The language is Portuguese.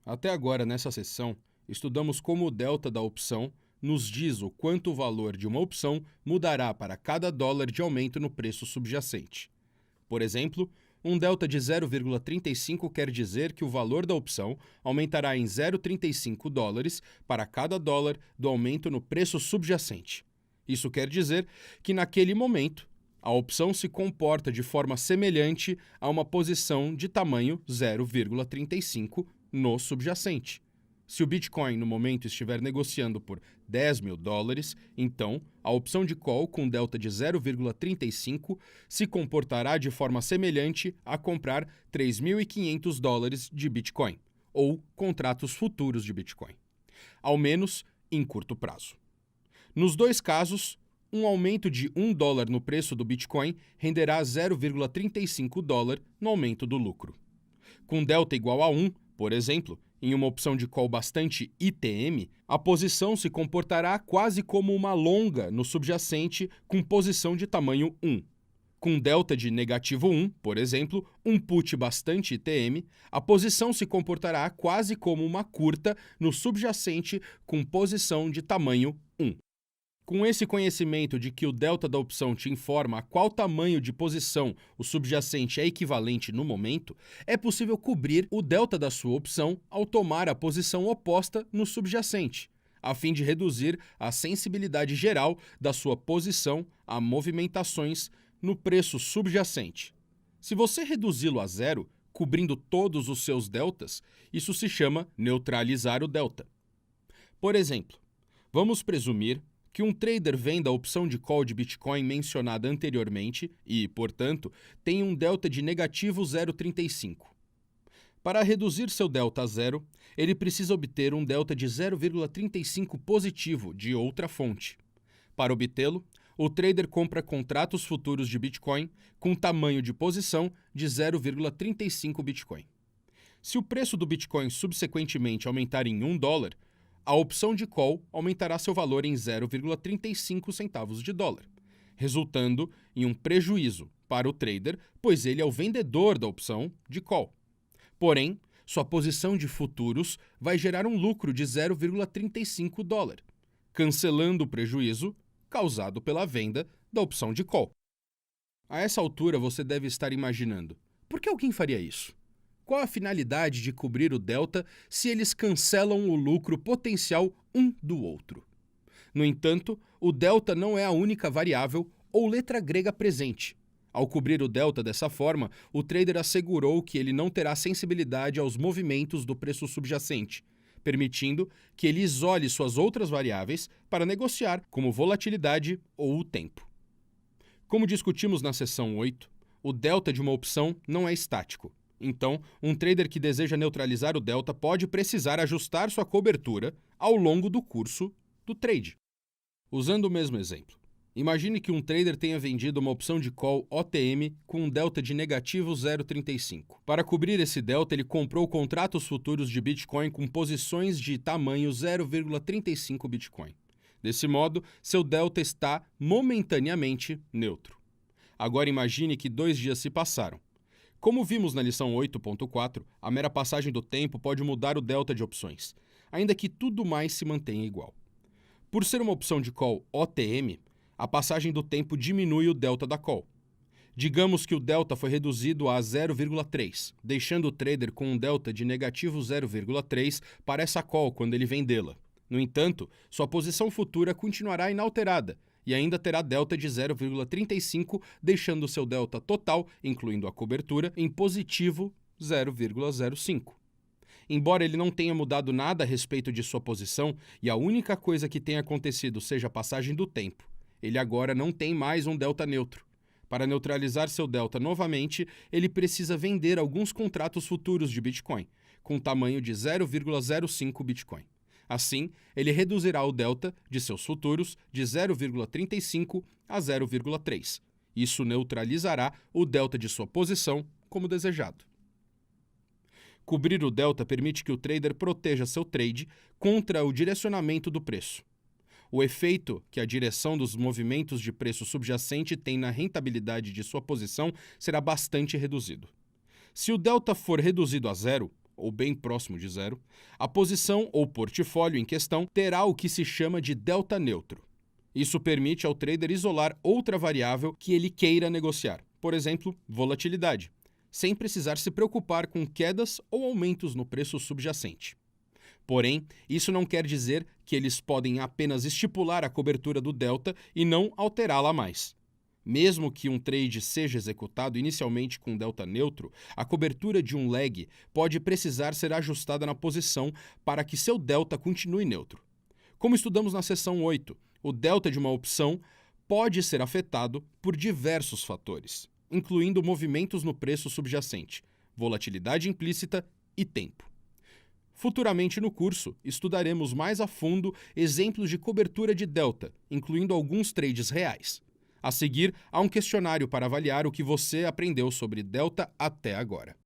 Até agora, nessa seção, estudamos como o delta da opção nos diz o quanto o valor de uma opção mudará para cada dólar de aumento no preço subjacente. Por exemplo, um delta de 0,35 quer dizer que o valor da opção aumentará em 0,35 dólares para cada dólar do aumento no preço subjacente. Isso quer dizer que, naquele momento, a opção se comporta de forma semelhante a uma posição de tamanho 0,35 no subjacente. Se o Bitcoin no momento estiver negociando por 10 mil dólares, então a opção de call com delta de 0,35 se comportará de forma semelhante a comprar 3.500 dólares de Bitcoin, ou contratos futuros de Bitcoin, ao menos em curto prazo. Nos dois casos, um aumento de $1 no preço do Bitcoin renderá 0,35 dólar no aumento do lucro. Com delta igual a 1, por exemplo, em uma opção de call bastante ITM, a posição se comportará quase como uma longa no subjacente com posição de tamanho 1. Com delta de negativo 1, por exemplo, um put bastante ITM, a posição se comportará quase como uma curta no subjacente com posição de tamanho 1. Com esse conhecimento de que o delta da opção te informa a qual tamanho de posição o subjacente é equivalente no momento, é possível cobrir o delta da sua opção ao tomar a posição oposta no subjacente, a fim de reduzir a sensibilidade geral da sua posição a movimentações no preço subjacente. Se você reduzi-lo a zero, cobrindo todos os seus deltas, isso se chama neutralizar o delta. Por exemplo, vamos presumir que um trader venda a opção de call de Bitcoin mencionada anteriormente e, portanto, tem um delta de negativo 0,35. Para reduzir seu delta a zero, ele precisa obter um delta de 0,35 positivo de outra fonte. Para obtê-lo, o trader compra contratos futuros de Bitcoin com tamanho de posição de 0,35 Bitcoin. Se o preço do Bitcoin subsequentemente aumentar em $1, a opção de call aumentará seu valor em 0,35 centavos de dólar, resultando em um prejuízo para o trader, pois ele é o vendedor da opção de call. Porém, sua posição de futuros vai gerar um lucro de 0,35 dólar, cancelando o prejuízo causado pela venda da opção de call. A essa altura você deve estar imaginando: por que alguém faria isso? Qual a finalidade de cobrir o delta se eles cancelam o lucro potencial um do outro? No entanto, o delta não é a única variável ou letra grega presente. Ao cobrir o delta dessa forma, o trader assegurou que ele não terá sensibilidade aos movimentos do preço subjacente, permitindo que ele isole suas outras variáveis para negociar, como volatilidade ou o tempo. Como discutimos na seção 8, o delta de uma opção não é estático. Então, um trader que deseja neutralizar o delta pode precisar ajustar sua cobertura ao longo do curso do trade. Usando o mesmo exemplo, imagine que um trader tenha vendido uma opção de call OTM com um delta de negativo 0,35. Para cobrir esse delta, ele comprou contratos futuros de Bitcoin com posições de tamanho 0,35 Bitcoin. Desse modo, seu delta está momentaneamente neutro. Agora imagine que 2 dias se passaram. Como vimos na lição 8.4, a mera passagem do tempo pode mudar o delta de opções, ainda que tudo mais se mantenha igual. Por ser uma opção de call OTM, a passagem do tempo diminui o delta da call. Digamos que o delta foi reduzido a 0,3, deixando o trader com um delta de negativo 0,3 para essa call quando ele vendê-la. No entanto, sua posição futura continuará inalterada, e ainda terá delta de 0,35, deixando seu delta total, incluindo a cobertura, em positivo 0,05. Embora ele não tenha mudado nada a respeito de sua posição e a única coisa que tenha acontecido seja a passagem do tempo, ele agora não tem mais um delta neutro. Para neutralizar seu delta novamente, ele precisa vender alguns contratos futuros de Bitcoin, com tamanho de 0,05 Bitcoin. Assim, ele reduzirá o delta de seus futuros de 0,35 a 0,3. Isso neutralizará o delta de sua posição como desejado. Cobrir o delta permite que o trader proteja seu trade contra o direcionamento do preço. O efeito que a direção dos movimentos de preço subjacente tem na rentabilidade de sua posição será bastante reduzido. Se o delta for reduzido a zero, ou bem próximo de zero, a posição ou portfólio em questão terá o que se chama de delta neutro. Isso permite ao trader isolar outra variável que ele queira negociar, por exemplo, volatilidade, sem precisar se preocupar com quedas ou aumentos no preço subjacente. Porém, isso não quer dizer que eles podem apenas estipular a cobertura do delta e não alterá-la mais. Mesmo que um trade seja executado inicialmente com delta neutro, a cobertura de um leg pode precisar ser ajustada na posição para que seu delta continue neutro. Como estudamos na seção 8, o delta de uma opção pode ser afetado por diversos fatores, incluindo movimentos no preço subjacente, volatilidade implícita e tempo. Futuramente no curso, estudaremos mais a fundo exemplos de cobertura de delta, incluindo alguns trades reais. A seguir, há um questionário para avaliar o que você aprendeu sobre delta até agora.